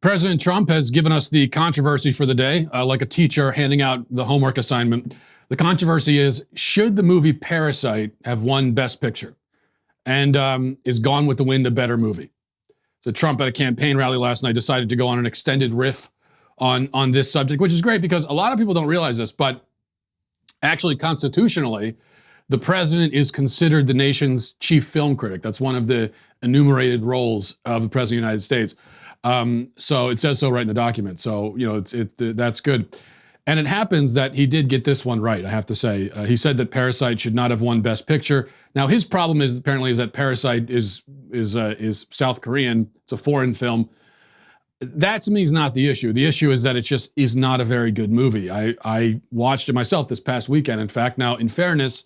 President Trump has given us the controversy for the day, like a teacher handing out the homework assignment. The controversy is, should the movie Parasite have won Best Picture? And is Gone with the Wind a better movie? So Trump at a campaign rally last night decided to go on an extended riff on this subject, which is great because a lot of people don't realize this, but actually constitutionally, the president is considered the nation's chief film critic. That's one of the enumerated roles of the president of the United States. So it says so right in the document. So, you know, that's good. And it happens that he did get this one right, I have to say. He said that Parasite should not have won Best Picture. Now, his problem is apparently that Parasite is South Korean. It's a foreign film. That to me is not the issue. The issue is that it just is not a very good movie. I watched it myself this past weekend. In fact, now in fairness,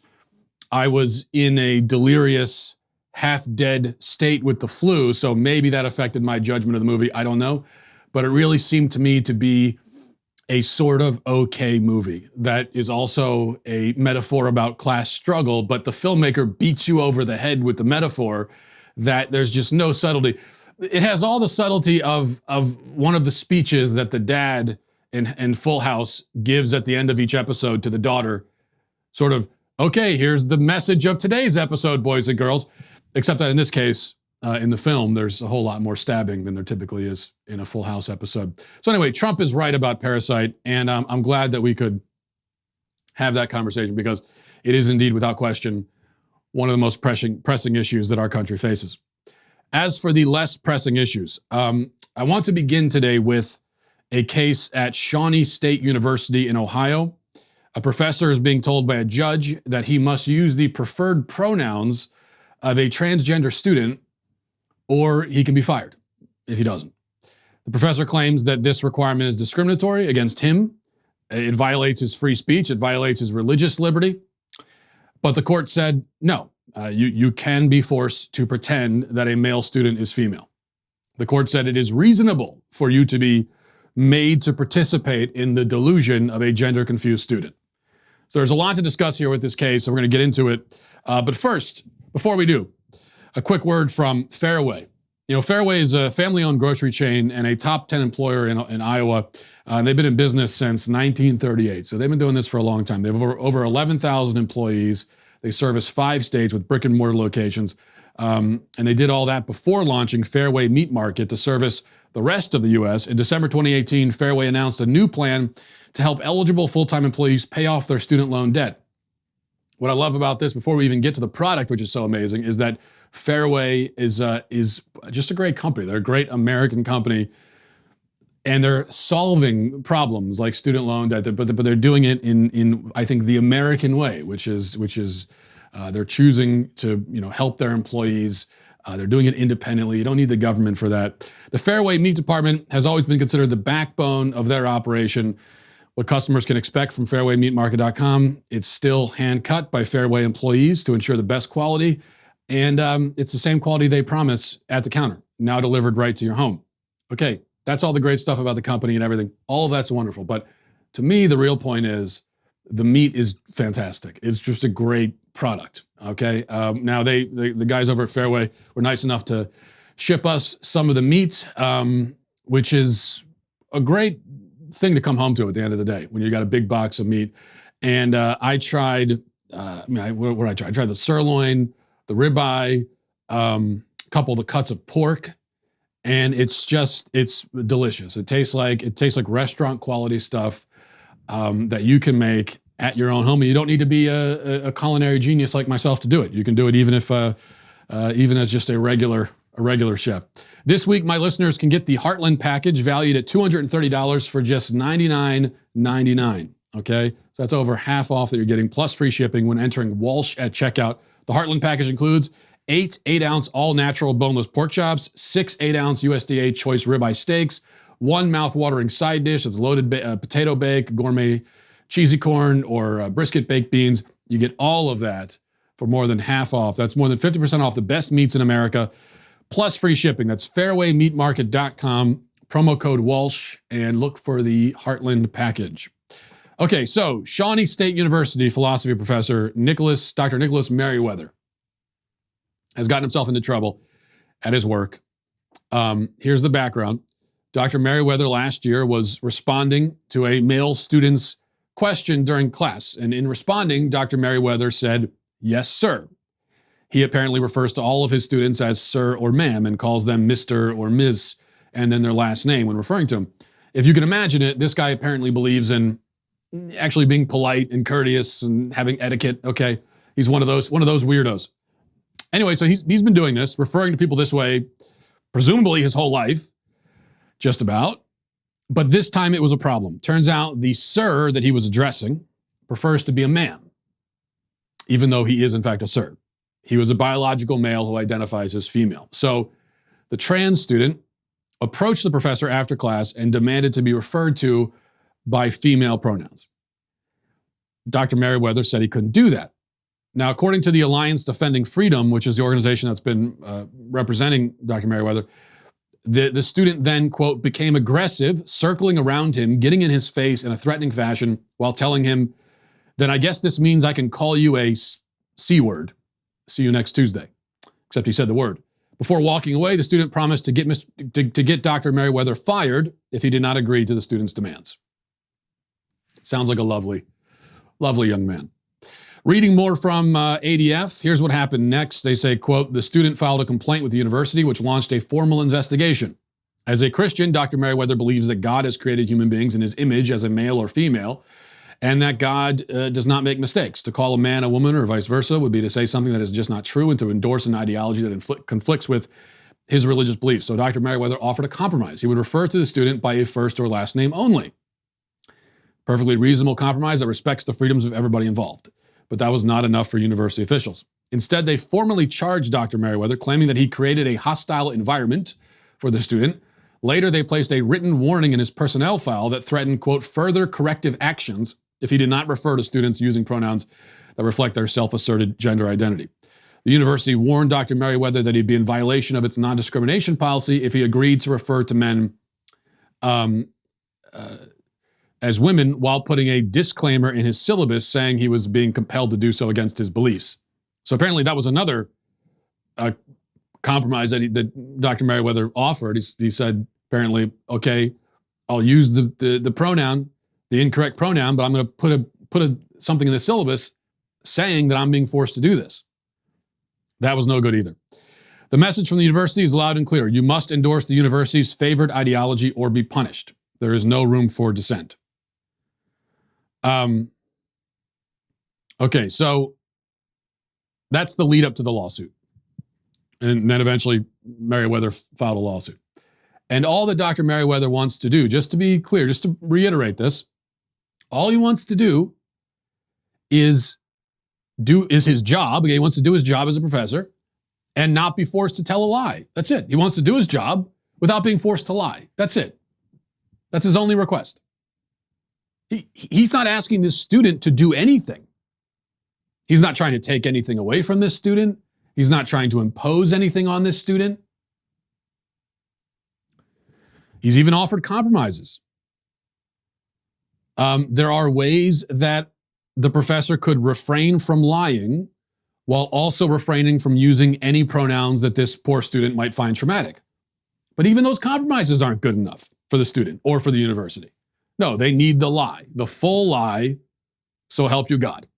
I was in a delirious, half-dead state with the flu, so maybe that affected my judgment of the movie. I don't know. But it really seemed to me to be a sort of okay movie that is also a metaphor about class struggle, but the filmmaker beats you over the head with the metaphor that there's just no subtlety. It has all the subtlety of one of the speeches that the dad in Full House gives at the end of each episode to the daughter, sort of, okay, here's the message of today's episode, boys and girls. Except that in this case, in the film, there's a whole lot more stabbing than there typically is in a Full House episode. So anyway, Trump is right about Parasite, and I'm glad that we could have that conversation because it is indeed, without question, one of the most pressing issues that our country faces. As for the less pressing issues, I want to begin today with a case at Shawnee State University in Ohio. A professor is being told by a judge that he must use the preferred pronouns of a transgender student, or he can be fired if he doesn't. The professor claims that this requirement is discriminatory against him. It violates his free speech. It violates his religious liberty. But the court said, no, you can be forced to pretend that a male student is female. The court said it is reasonable for you to be made to participate in the delusion of a gender-confused student. So there's a lot to discuss here with this case, so we're going to get into it. But first, before we do, a quick word from Fareway. You know, Fareway is a family-owned grocery chain and a top 10 employer in Iowa. And they've been in business since 1938. So they've been doing this for a long time. They have over 11,000 employees. They service 5 states with brick and mortar locations. And they did all that before launching Fareway Meat Market to service the rest of the U.S. In December 2018, Fareway announced a new plan to help eligible full-time employees pay off their student loan debt. What I love about this, before we even get to the product, which is so amazing, is that Fareway is just a great company. They're a great American company, and they're solving problems like student loan debt, but they're doing it in I think the American way, which is they're choosing to help their employees. They're doing it independently. You don't need the government for that. The Fareway Meat Department has always been considered the backbone of their operation. What customers can expect from FairwayMeatMarket.com, it's still hand-cut by Fareway employees to ensure the best quality, and it's the same quality they promise at the counter, now delivered right to your home. Okay, that's all the great stuff about the company and everything. All of that's wonderful, but to me, the real point is the meat is fantastic. It's just a great product, okay? Now, the guys over at Fareway were nice enough to ship us some of the meat, which is a great thing to come home to at the end of the day when you got a big box of meat. And I tried, what did I try? I tried the sirloin, the ribeye, a couple of the cuts of pork, and it's delicious. It tastes like restaurant quality stuff that you can make at your own home. And you don't need to be a culinary genius like myself to do it. You can do it even as just a regular chef. This week, my listeners can get the Heartland package valued at $230 for just $99.99. Okay, so that's over half off that you're getting, plus free shipping when entering Walsh at checkout. The Heartland package includes 8 8-ounce all-natural boneless pork chops, 6 8-ounce USDA choice ribeye steaks, 1 mouth-watering side dish that's loaded potato bake, gourmet cheesy corn, or brisket baked beans. You get all of that for more than half off. That's more than 50% off the best meats in America, plus free shipping. That's fairwaymeatmarket.com, promo code Walsh, and look for the Heartland package. Okay, so Shawnee State University philosophy professor Dr. Nicholas Merriweather has gotten himself into trouble at his work. Here's the background. Dr. Merriweather last year was responding to a male student's question during class. And in responding, Dr. Merriweather said, "Yes, sir." He apparently refers to all of his students as sir or ma'am and calls them Mr. or Ms. and then their last name when referring to him. If you can imagine it, this guy apparently believes in actually being polite and courteous and having etiquette. Okay, he's one of those weirdos. Anyway, so he's been doing this, referring to people this way, presumably his whole life, just about. But this time it was a problem. Turns out the sir that he was addressing prefers to be a man, even though he is in fact a sir. He was a biological male who identifies as female. So the trans student approached the professor after class and demanded to be referred to by female pronouns. Dr. Merriweather said he couldn't do that. Now, according to the Alliance Defending Freedom, which is the organization that's been representing Dr. Merriweather, the student then, quote, became aggressive, circling around him, getting in his face in a threatening fashion while telling him, "Then I guess this means I can call you a C word. See you next Tuesday." Except he said the word. Before walking away, the student promised to get Dr. Merriweather fired if he did not agree to the student's demands. Sounds like a lovely, lovely young man. Reading more from ADF, here's what happened next. They say, quote, "The student filed a complaint with the university, which launched a formal investigation. As a Christian, Dr. Merriweather believes that God has created human beings in his image as a male or female, and that God does not make mistakes. To call a man a woman or vice versa would be to say something that is just not true and to endorse an ideology that conflicts with his religious beliefs. So Dr. Merriweather offered a compromise. He would refer to the student by a first or last name only. Perfectly reasonable compromise that respects the freedoms of everybody involved. But that was not enough for university officials. Instead, they formally charged Dr. Merriweather, claiming that he created a hostile environment for the student. Later, they placed a written warning in his personnel file that threatened, quote, further corrective actions if he did not refer to students using pronouns that reflect their self-asserted gender identity. The university warned Dr. Merriweather that he'd be in violation of its non-discrimination policy if he agreed to refer to men as women while putting a disclaimer in his syllabus saying he was being compelled to do so against his beliefs. So apparently that was another compromise that Dr. Merriweather offered. He said, apparently, okay, I'll use the pronoun, the incorrect pronoun, but I'm going to put something in the syllabus saying that I'm being forced to do this. That was no good either. The message from the university is loud and clear. You must endorse the university's favored ideology or be punished. There is no room for dissent. Okay, so that's the lead up to the lawsuit. And then eventually Merriweather filed a lawsuit. And all that Dr. Merriweather wants to do, just to be clear, just to reiterate this, all he wants to do is his job. Okay, he wants to do his job as a professor and not be forced to tell a lie. That's it. He wants to do his job without being forced to lie. That's it. That's his only request. He's not asking this student to do anything. He's not trying to take anything away from this student. He's not trying to impose anything on this student. He's even offered compromises. There are ways that the professor could refrain from lying while also refraining from using any pronouns that this poor student might find traumatic. But even those compromises aren't good enough for the student or for the university. No, they need the lie, the full lie, so help you God.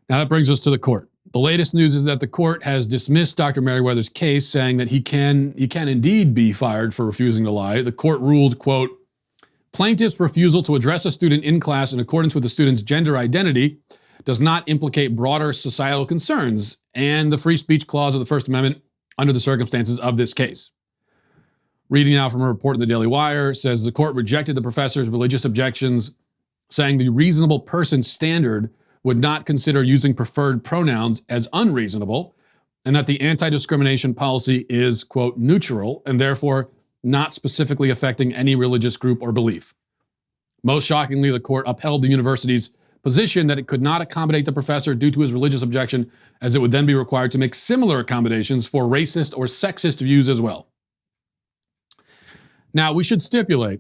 Now that brings us to the court. The latest news is that the court has dismissed Dr. Merriweather's case, saying that he can indeed be fired for refusing to lie. The court ruled, quote, plaintiff's refusal to address a student in class in accordance with the student's gender identity does not implicate broader societal concerns and the free speech clause of the First Amendment under the circumstances of this case. Reading now from a report in the Daily Wire, says the court rejected the professor's religious objections, saying the reasonable person standard would not consider using preferred pronouns as unreasonable, and that the anti-discrimination policy is, quote, neutral and therefore not specifically affecting any religious group or belief. Most shockingly, the court upheld the university's position that it could not accommodate the professor due to his religious objection, as it would then be required to make similar accommodations for racist or sexist views as well. Now, we should stipulate,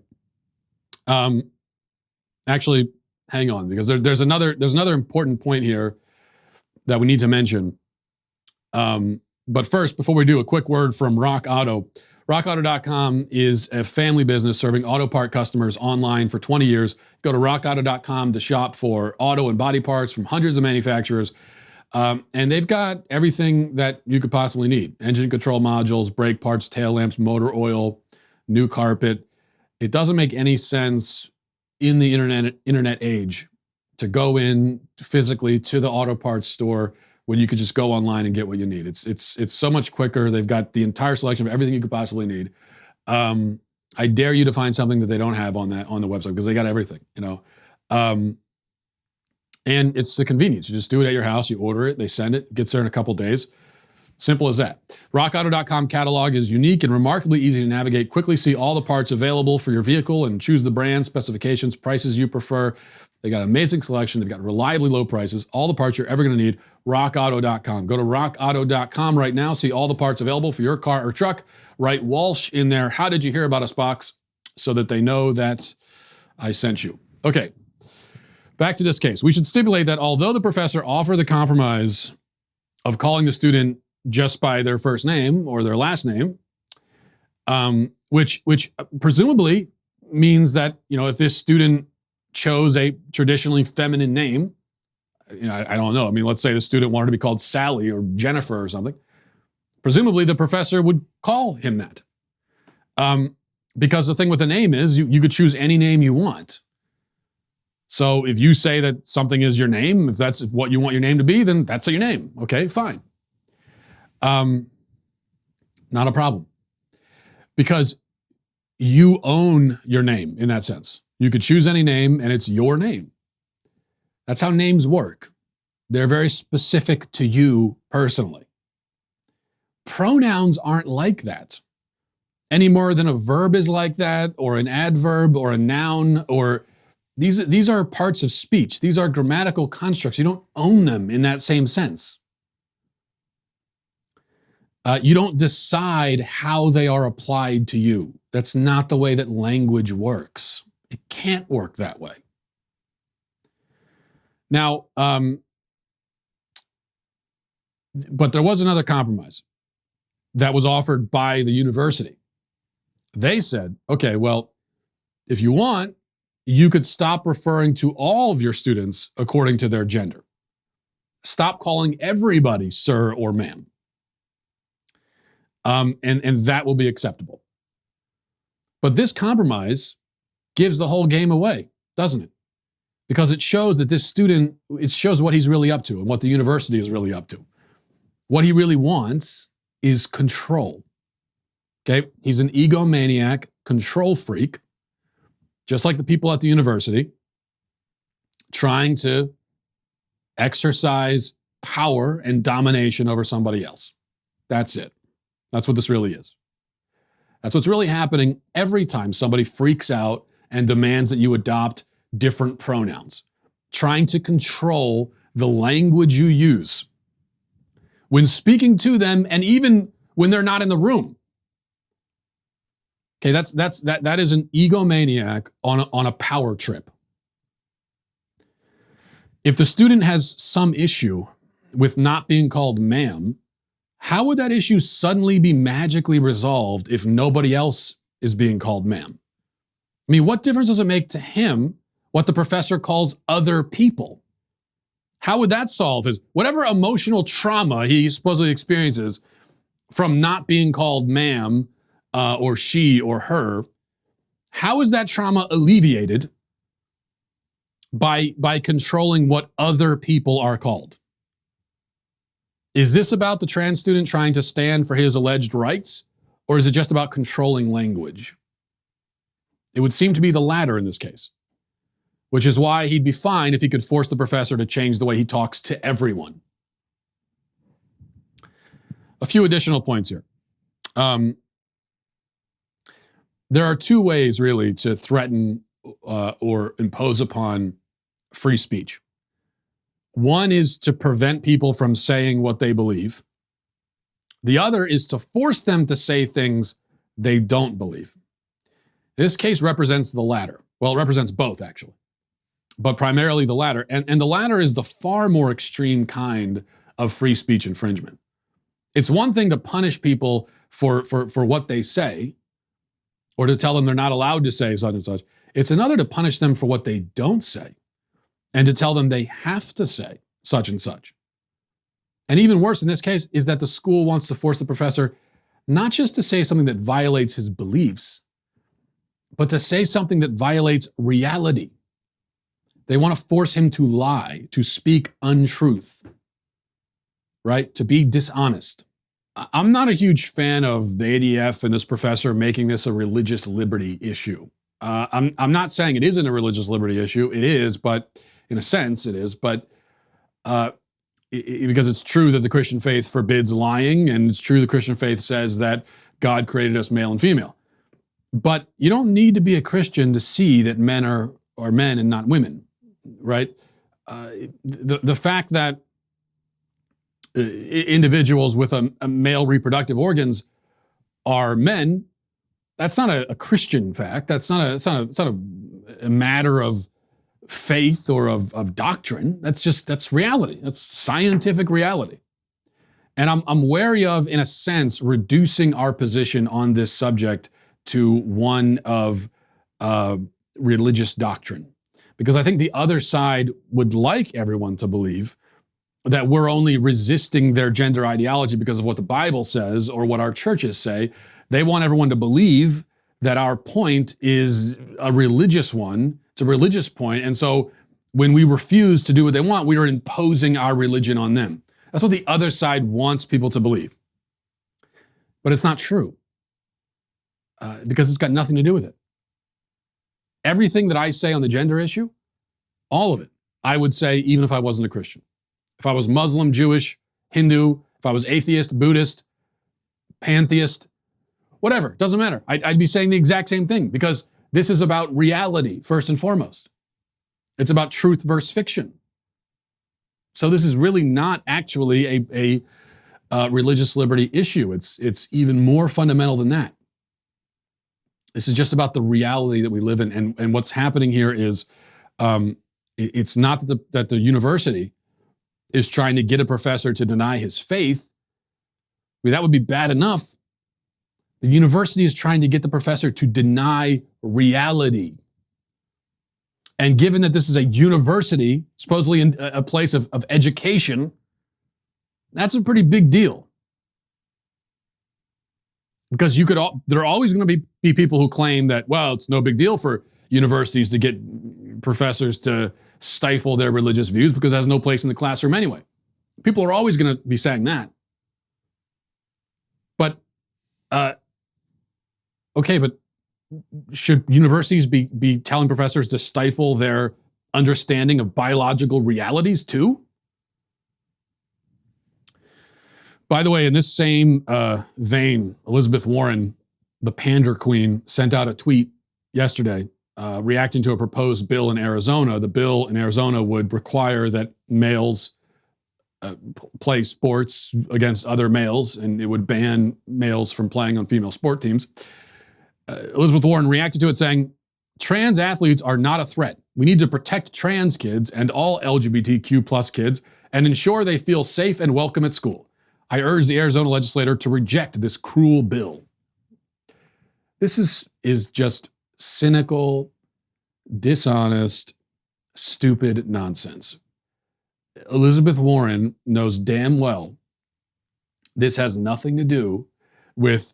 actually, hang on, because there's another important point here that we need to mention. But first, before we do, a quick word from RockAuto. RockAuto.com is a family business serving auto part customers online for 20 years. Go to RockAuto.com to shop for auto and body parts from hundreds of manufacturers. And they've got everything that you could possibly need. Engine control modules, brake parts, tail lamps, motor oil, new carpet. It doesn't make any sense in the internet age to go in physically to the auto parts store when you could just go online and get what you need. It's so much quicker. They've got the entire selection of everything you could possibly need. I dare you to find something that they don't have on the website, because they got everything, you know. And it's the convenience. You just do it at your house, you order it, they send it, gets there in a couple days. Simple as that. RockAuto.com catalog is unique and remarkably easy to navigate. Quickly see all the parts available for your vehicle and choose the brand, specifications, prices you prefer. They got amazing selection. They've got reliably low prices, all the parts you're ever gonna need. RockAuto.com. Go to RockAuto.com right now. See all the parts available for your car or truck. Write Walsh in there, "How did you hear about us" box, so that they know that I sent you. Okay, back to this case. We should stipulate that although the professor offered the compromise of calling the student just by their first name or their last name, which presumably means that, you know, if this student chose a traditionally feminine name, you know, I don't know. I mean, let's say the student wanted to be called Sally or Jennifer or something. Presumably the professor would call him that. Because the thing with a name is you could choose any name you want. So if you say that something is your name, if that's what you want your name to be, then that's your name. Okay, fine. Not a problem. Because you own your name in that sense. You could choose any name and it's your name. That's how names work. They're very specific to you personally. Pronouns aren't like that any more than a verb is like that, or an adverb, or a noun, or these are parts of speech. These are grammatical constructs. You don't own them in that same sense. You don't decide how they are applied to you. That's not the way that language works. It can't work that way. Now, but there was another compromise that was offered by the university. They said, okay, well, if you want, you could stop referring to all of your students according to their gender. Stop calling everybody sir or ma'am. And that will be acceptable. But this compromise gives the whole game away, doesn't it? Because it shows that this student, it shows what he's really up to and what the university is really up to. What he really wants is control. Okay, he's an egomaniac, control freak, just like the people at the university, trying to exercise power and domination over somebody else. That's it. That's what this really is. That's what's really happening every time somebody freaks out and demands that you adopt different pronouns, trying to control the language you use when speaking to them, and even when they're not in the room. Okay, that is an egomaniac on a power trip. If the student has some issue with not being called ma'am, how would that issue suddenly be magically resolved if nobody else is being called ma'am? I mean, what difference does it make to him what the professor calls other people? How would that solve his, whatever emotional trauma he supposedly experiences from not being called ma'am or she or her? How is that trauma alleviated by controlling what other people are called? Is this about the trans student trying to stand for his alleged rights, or is it just about controlling language? It would seem to be the latter in this case, which is why he'd be fine if he could force the professor to change the way he talks to everyone. A few additional points here. There are two ways really to threaten or impose upon free speech. One is to prevent people from saying what they believe. The other is to force them to say things they don't believe. This case represents the latter. Well, it represents both, actually, but primarily the latter. And the latter is the far more extreme kind of free speech infringement. It's one thing to punish people for what they say, or to tell them they're not allowed to say such and such. It's another to punish them for what they don't say, and to tell them they have to say such and such. And even worse in this case is that the school wants to force the professor not just to say something that violates his beliefs, but to say something that violates reality. They want to force him to lie, to speak untruth, right? To be dishonest. I'm not a huge fan of the ADF and this professor making this a religious liberty issue. I'm not saying it isn't a religious liberty issue. It is, but in a sense it is. But because it's true that the Christian faith forbids lying, and it's true the Christian faith says that God created us male and female. But you don't need to be a Christian to see that men are men and not women, right? The fact that individuals with a male reproductive organs are men, that's not a Christian fact. That's not a matter of faith or of doctrine. That's reality. That's scientific reality. And I'm wary of, in a sense, reducing our position on this subject to one of religious doctrine. Because I think the other side would like everyone to believe that we're only resisting their gender ideology because of what the Bible says or what our churches say. They want everyone to believe that our point is a religious one. It's a religious point. And so when we refuse to do what they want, we are imposing our religion on them. That's what the other side wants people to believe. But it's not true, because it's got nothing to do with it. Everything that I say on the gender issue, all of it, I would say even if I wasn't a Christian. If I was Muslim, Jewish, Hindu, if I was atheist, Buddhist, pantheist, whatever, doesn't matter. I'd be saying the exact same thing, because this is about reality first and foremost. It's about truth versus fiction. So this is really not actually a religious liberty issue. It's even more fundamental than that. This is just about the reality that we live in. And what's happening here is, it's not that the university is trying to get a professor to deny his faith. I mean, that would be bad enough. The university is trying to get the professor to deny reality. And given that this is a university, supposedly a place of education, that's a pretty big deal. Because there are always going to be people who claim that, well, it's no big deal for universities to get professors to stifle their religious views because it has no place in the classroom anyway. People are always going to be saying that. But, okay, but should universities be telling professors to stifle their understanding of biological realities too? By the way, in this same vein, Elizabeth Warren, the pander queen, sent out a tweet yesterday reacting to a proposed bill in Arizona. The bill in Arizona would require that males play sports against other males, and it would ban males from playing on female sport teams. Elizabeth Warren reacted to it saying, "Trans athletes are not a threat. We need to protect trans kids and all LGBTQ plus kids and ensure they feel safe and welcome at school. I urge the Arizona legislature to reject this cruel bill." This is just cynical, dishonest, stupid nonsense. Elizabeth Warren knows damn well this has nothing to do with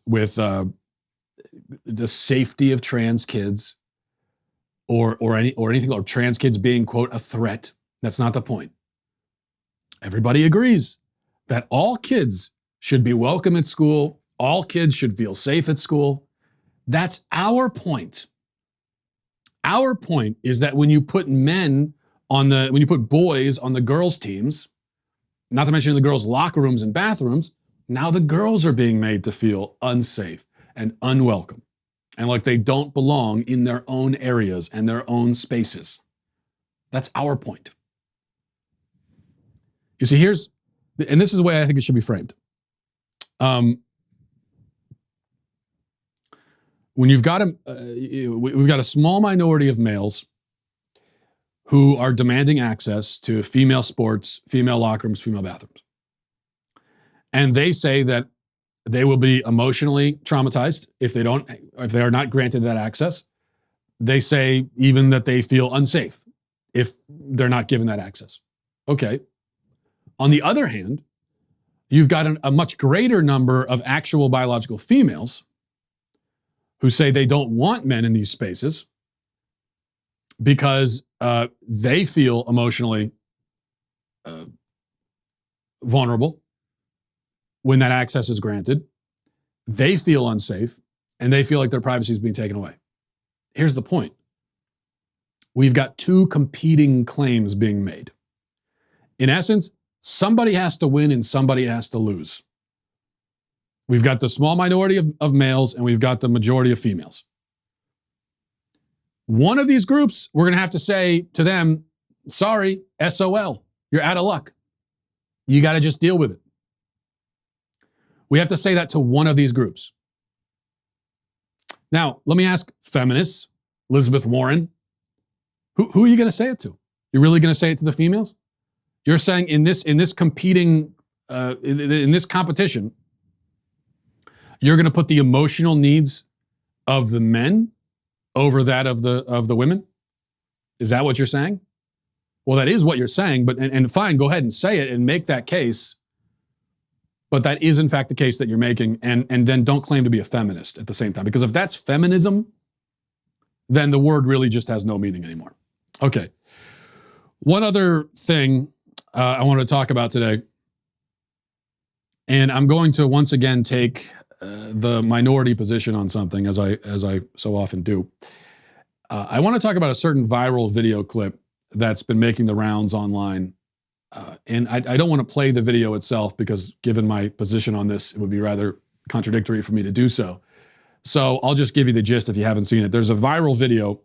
the safety of trans kids or anything, or trans kids being, quote, a threat. That's not the point. Everybody agrees that all kids should be welcome at school. All kids should feel safe at school. That's our point. Our point is that when you put when you put boys on the girls' teams, not to mention the girls' locker rooms and bathrooms, now the girls are being made to feel unsafe and unwelcome, and like they don't belong in their own areas and their own spaces. That's our point. You see, and this is the way I think it should be framed. When we've got a small minority of males who are demanding access to female sports, female locker rooms, female bathrooms. And they say that they will be emotionally traumatized if they are not granted that access. They say even that they feel unsafe if they're not given that access. Okay. On the other hand, you've got a much greater number of actual biological females who say they don't want men in these spaces because they feel emotionally vulnerable when that access is granted. They feel unsafe and they feel like their privacy is being taken away. Here's the point. We've got two competing claims being made. In essence, somebody has to win and somebody has to lose. We've got the small minority of males and we've got the majority of females. One of these groups, we're going to have to say to them, sorry, SOL, you're out of luck. You got to just deal with it. We have to say that to one of these groups. Now, let me ask feminists, Elizabeth Warren, who are you going to say it to? You're really going to say it to the females? You're saying in this competing, in this competition, you're going to put the emotional needs of the men over that of the women? Is that what you're saying? Well, that is what you're saying, but and fine, go ahead and say it and make that case. But that is in fact the case that you're making, and then don't claim to be a feminist at the same time. Because if that's feminism, then the word really just has no meaning anymore. Okay. One other thing I want to talk about today, and I'm going to once again take the minority position on something, as I so often do. I want to talk about a certain viral video clip that's been making the rounds online. And I don't want to play the video itself because given my position on this, it would be rather contradictory for me to do so. So I'll just give you the gist if you haven't seen it. There's a viral video,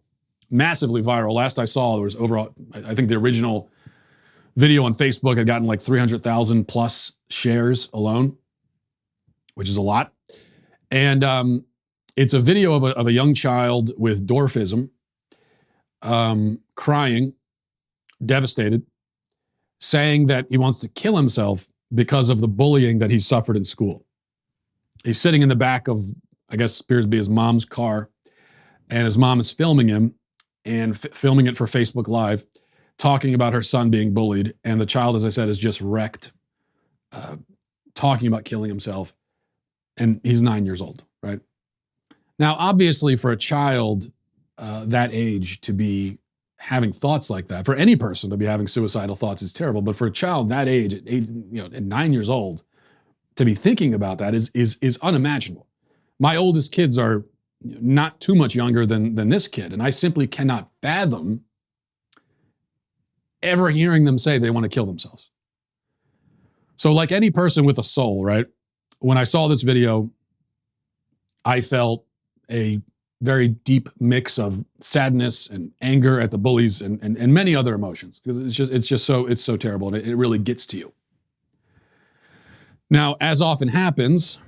massively viral. Last I saw, there was overall, I think the original video on Facebook had gotten like 300,000 plus shares alone, which is a lot. And it's a video of a young child with dwarfism, crying, devastated, saying that he wants to kill himself because of the bullying that he suffered in school. He's sitting in the back of, I guess, appears to be his mom's car, and his mom is filming him and filming it for Facebook Live, talking about her son being bullied. And the child, as I said, is just wrecked, talking about killing himself. And he's 9 years old, right? Now, obviously, for a child that age to be having thoughts like that, for any person to be having suicidal thoughts is terrible. But for a child that age, at 9 years old, to be thinking about that is unimaginable. My oldest kids are not too much younger than this kid, and I simply cannot fathom ever hearing them say they want to kill themselves. So like any person with a soul, right? When I saw this video, I felt a very deep mix of sadness and anger at the bullies and many other emotions, because it's so terrible, and it really gets to you. Now, as often happens,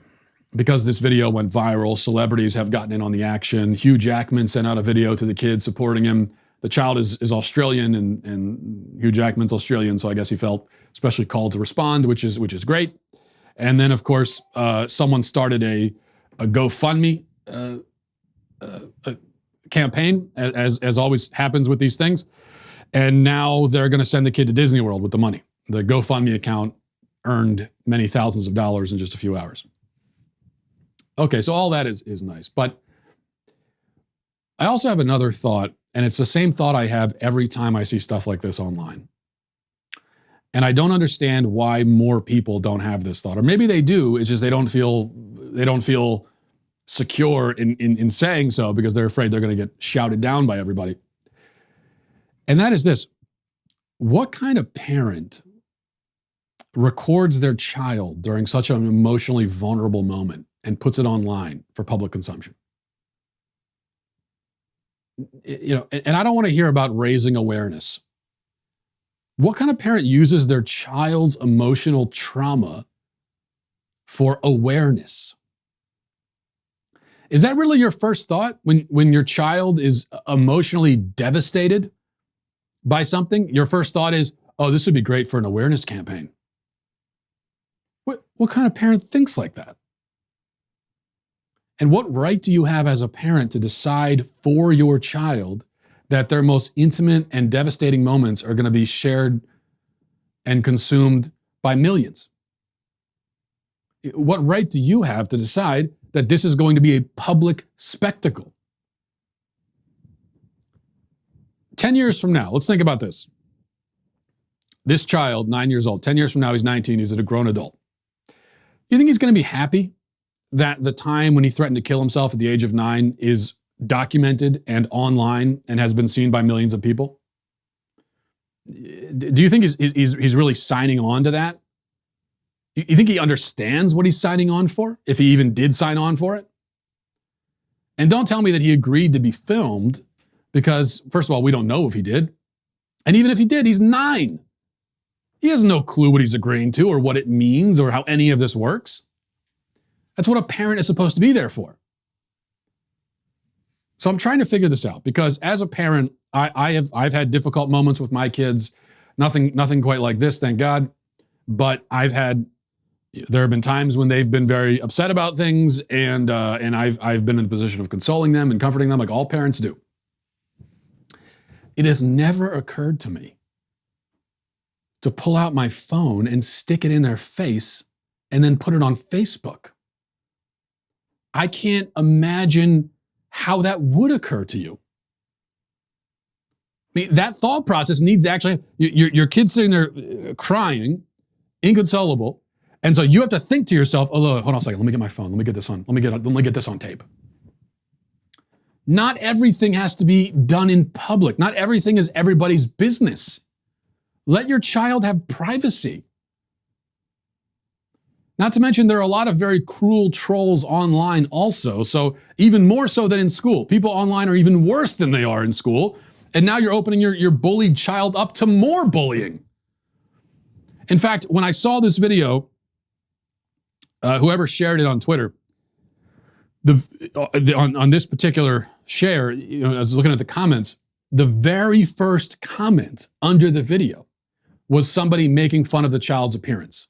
because this video went viral, celebrities have gotten in on the action. Hugh Jackman sent out a video to the kids supporting him. The child is Australian, and Hugh Jackman's Australian, so I guess he felt especially called to respond, which is great. And then, of course, someone started a GoFundMe campaign, as always happens with these things. And now they're going to send the kid to Disney World with the money. The GoFundMe account earned many thousands of dollars in just a few hours. Okay, so all that is nice. But I also have another thought, and it's the same thought I have every time I see stuff like this online. And I don't understand why more people don't have this thought. Or maybe they do, it's just they don't feel secure in saying so because they're afraid they're going to get shouted down by everybody. And that is this. What kind of parent records their child during such an emotionally vulnerable moment and puts it online for public consumption? And I don't want to hear about raising awareness. What kind of parent uses their child's emotional trauma for awareness? Is that really your first thought when your child is emotionally devastated by something? Your first thought is, oh, this would be great for an awareness campaign. What kind of parent thinks like that? And what right do you have as a parent to decide for your child that their most intimate and devastating moments are going to be shared and consumed by millions? What right do you have to decide that this is going to be a public spectacle? 10 years from now, let's think about this. This child, 9 years old, 10 years from now, he's 19, he's a grown adult. You think he's going to be happy that the time when he threatened to kill himself at the age of 9 is documented and online and has been seen by millions of people? Do you think he's really signing on to that? You think he understands what he's signing on for, if he even did sign on for it? And don't tell me that he agreed to be filmed, because first of all, we don't know if he did. And even if he did, he's 9. He has no clue what he's agreeing to or what it means or how any of this works. That's what a parent is supposed to be there for. So I'm trying to figure this out, because as a parent, I've had difficult moments with my kids. Nothing quite like this, thank God. But there have been times when they've been very upset about things, and I've been in the position of consoling them and comforting them, like all parents do. It has never occurred to me to pull out my phone and stick it in their face and then put it on Facebook. I can't imagine how that would occur to you. I mean, that thought process needs to actually, your kid's sitting there crying, inconsolable, and so you have to think to yourself, oh, hold on a second, let me get my phone, let me get this on tape. Not everything has to be done in public. Not everything is everybody's business. Let your child have privacy. Not to mention, there are a lot of very cruel trolls online also, so even more so than in school. People online are even worse than they are in school, and now you're opening your bullied child up to more bullying. In fact, when I saw this video, whoever shared it on Twitter, on this particular share, I was looking at the comments, the very first comment under the video was somebody making fun of the child's appearance.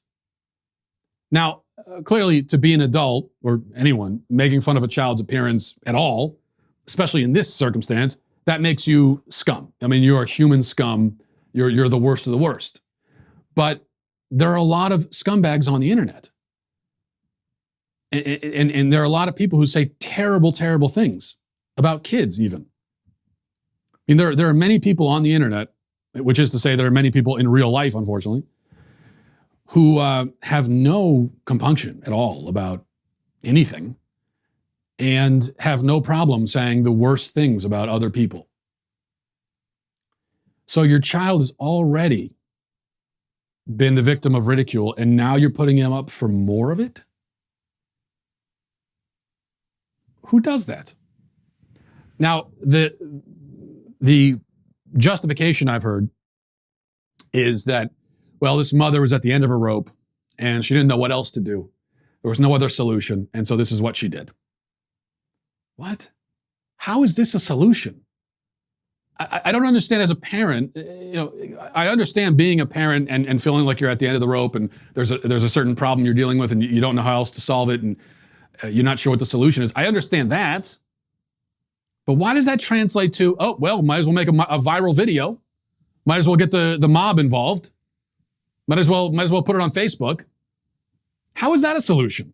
Now, clearly, to be an adult, or anyone making fun of a child's appearance at all, especially in this circumstance, that makes you scum. I mean, you're a human scum. You're the worst of the worst. But there are a lot of scumbags on the internet. And there are a lot of people who say terrible, terrible things about kids even. I mean, there are many people on the internet, which is to say there are many people in real life, unfortunately, who have no compunction at all about anything and have no problem saying the worst things about other people. So your child has already been the victim of ridicule, and now you're putting him up for more of it? Who does that? Now, the justification I've heard is that, well, this mother was at the end of her rope and she didn't know what else to do. There was no other solution, and so this is what she did. What? How is this a solution? I don't understand as a parent. I understand being a parent and feeling like you're at the end of the rope and there's a certain problem you're dealing with and you don't know how else to solve it and you're not sure what the solution is. I understand that. But why does that translate to, oh, well, might as well make a viral video. Might as well get the mob involved. Might as well put it on Facebook. How is that a solution?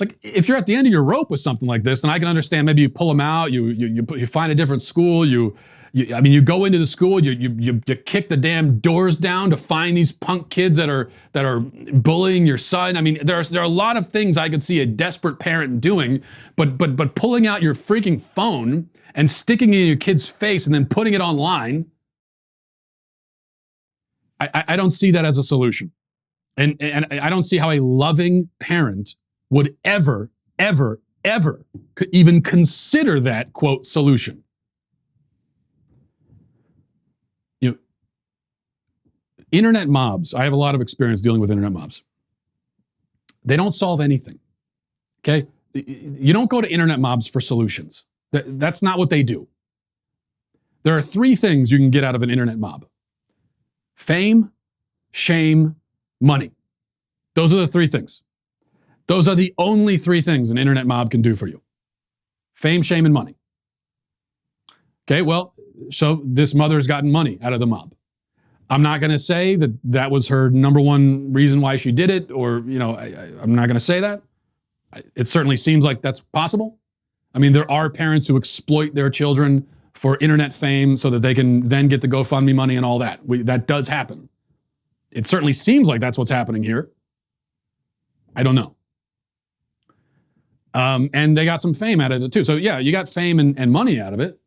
Like, if you're at the end of your rope with something like this, then I can understand maybe you pull them out, you find a different school, you go into the school, you kick the damn doors down to find these punk kids that are bullying your son. I mean, there are a lot of things I could see a desperate parent doing, but pulling out your freaking phone and sticking it in your kid's face and then putting it online, I don't see that as a solution. And I don't see how a loving parent would ever could even consider that, quote, solution. Internet mobs, I have a lot of experience dealing with internet mobs. They don't solve anything, okay? You don't go to internet mobs for solutions. That's not what they do. There are 3 things you can get out of an internet mob: fame, shame, money. Those are the three things. Those are the only three things an internet mob can do for you. Fame, shame, and money. Okay, well, so this mother has gotten money out of the mob. I'm not going to say that that was her number one reason why she did it, or, I'm not going to say that. It certainly seems like that's possible. I mean, there are parents who exploit their children for internet fame so that they can then get the GoFundMe money and all that. That does happen. It certainly seems like that's what's happening here. I don't know. And they got some fame out of it too. So yeah, you got fame and money out of it.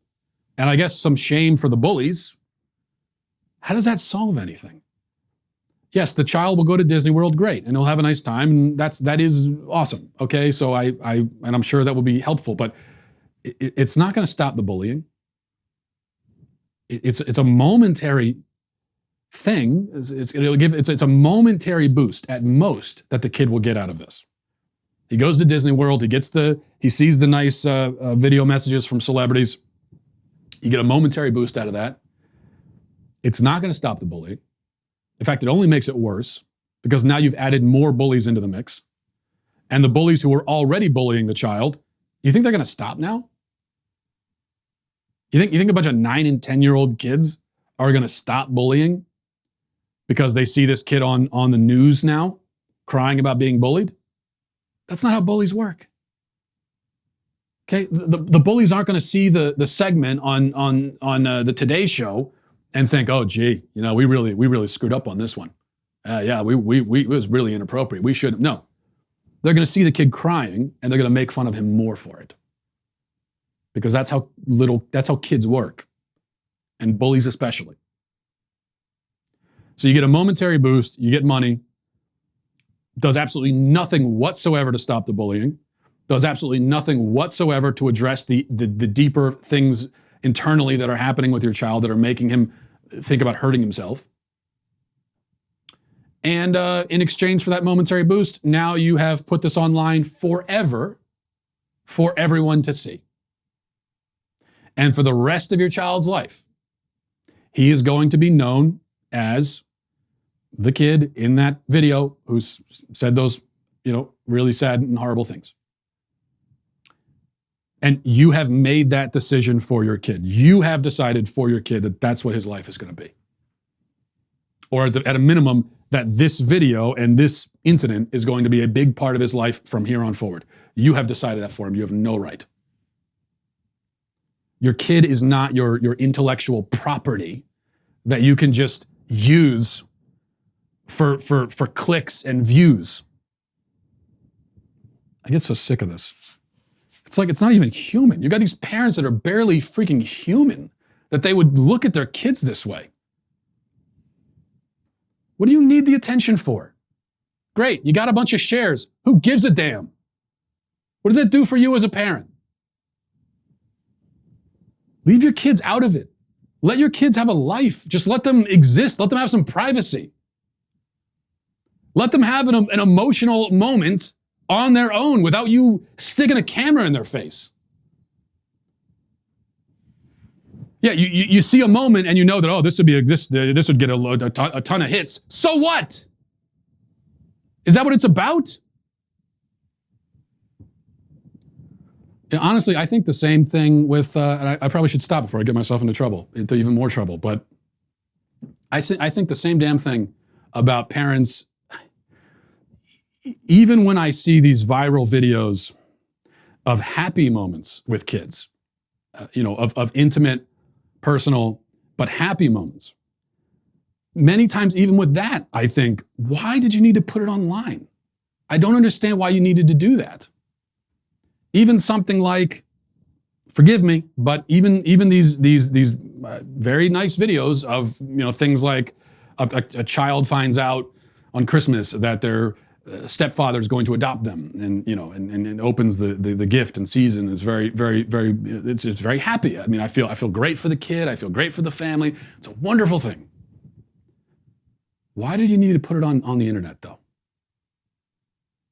And I guess some shame for the bullies. How does that solve anything? Yes, the child will go to Disney World, great, and he'll have a nice time, and that is awesome. Okay, so and I'm sure that will be helpful, but it's not going to stop the bullying. It's a momentary thing. It's a momentary boost at most that the kid will get out of this. He goes to Disney World. He sees the nice video messages from celebrities. You get a momentary boost out of that. It's not going to stop the bullying. In fact, it only makes it worse because now you've added more bullies into the mix. And the bullies who were already bullying the child, you think they're going to stop now? You think a bunch of 9 and 10-year-old kids are going to stop bullying because they see this kid on the news now crying about being bullied? That's not how bullies work. Okay, the bullies aren't going to see the segment on the Today Show and think, oh, gee, we really screwed up on this one. Yeah, it was really inappropriate. We shouldn't. No, they're going to see the kid crying and they're going to make fun of him more for it, because that's how kids work, and bullies especially. So you get a momentary boost, you get money, does absolutely nothing whatsoever to stop the bullying, does absolutely nothing whatsoever to address the deeper things internally that are happening with your child that are making him think about hurting himself. And in exchange for that momentary boost, now you have put this online forever for everyone to see. And for the rest of your child's life, he is going to be known as the kid in that video who said those, really sad and horrible things. And you have made that decision for your kid. You have decided for your kid that that's what his life is going to be. Or at a minimum, that this video and this incident is going to be a big part of his life from here on forward. You have decided that for him. You have no right. Your kid is not your intellectual property that you can just use for clicks and views. I get so sick of this. It's like, it's not even human. You got these parents that are barely freaking human, that they would look at their kids this way. What do you need the attention for? Great, you got a bunch of shares. Who gives a damn? What does that do for you as a parent? Leave your kids out of it. Let your kids have a life. Just let them exist. Let them have some privacy. Let them have an emotional moment on their own without you sticking a camera in their face. Yeah, you see a moment and you know that, oh, this would get a ton of hits. So what? Is that what it's about? Yeah, honestly, I think the same thing with, and I probably should stop before I get myself into even more trouble, but I think the same damn thing about parents. Even when I see these viral videos of happy moments with kids, of intimate, personal, but happy moments, many times even with that, I think, why did you need to put it online? I don't understand why you needed to do that. Even something like, forgive me, but even these very nice videos of things like a child finds out on Christmas that their stepfather is going to adopt them, and opens the gift and sees and is very, very, very, it's very happy. I mean, I feel great for the kid. I feel great for the family. It's a wonderful thing. Why did you need to put it on the internet though?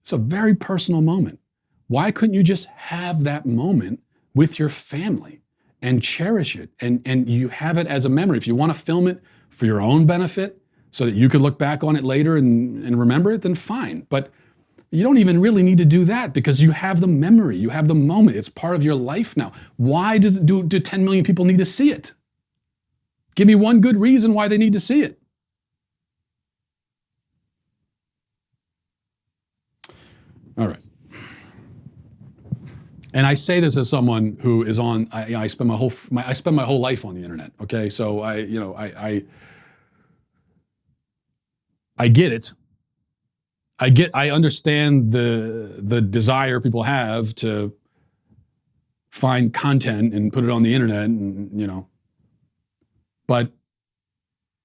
It's a very personal moment. Why couldn't you just have that moment with your family and cherish it and you have it as a memory? If you want to film it for your own benefit, so that you could look back on it later and remember it, then fine. But you don't even really need to do that because you have the memory, you have the moment. It's part of your life now. Why do 10 million people need to see it? Give me one good reason why they need to see it. All right. And I say this as someone who is on. I spend my whole life on the internet. Okay, so I get it. I understand the desire people have to find content and put it on the internet, and but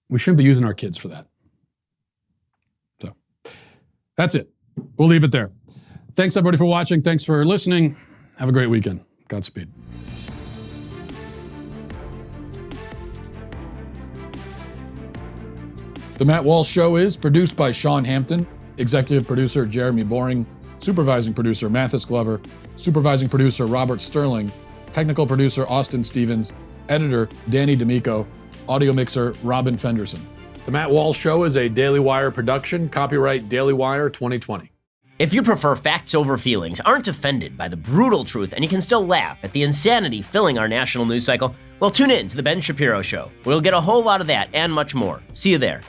we shouldn't be using our kids for that. So that's it. We'll leave it there. Thanks everybody for watching. Thanks for listening. Have a great weekend. Godspeed. The Matt Walsh Show is produced by Sean Hampton, executive producer Jeremy Boring, supervising producer Mathis Glover, supervising producer Robert Sterling, technical producer Austin Stevens, editor Danny D'Amico, audio mixer Robin Fenderson. The Matt Walsh Show is a Daily Wire production, copyright Daily Wire 2020. If you prefer facts over feelings, aren't offended by the brutal truth, and you can still laugh at the insanity filling our national news cycle, well, tune in to The Ben Shapiro Show. We'll get a whole lot of that and much more. See you there.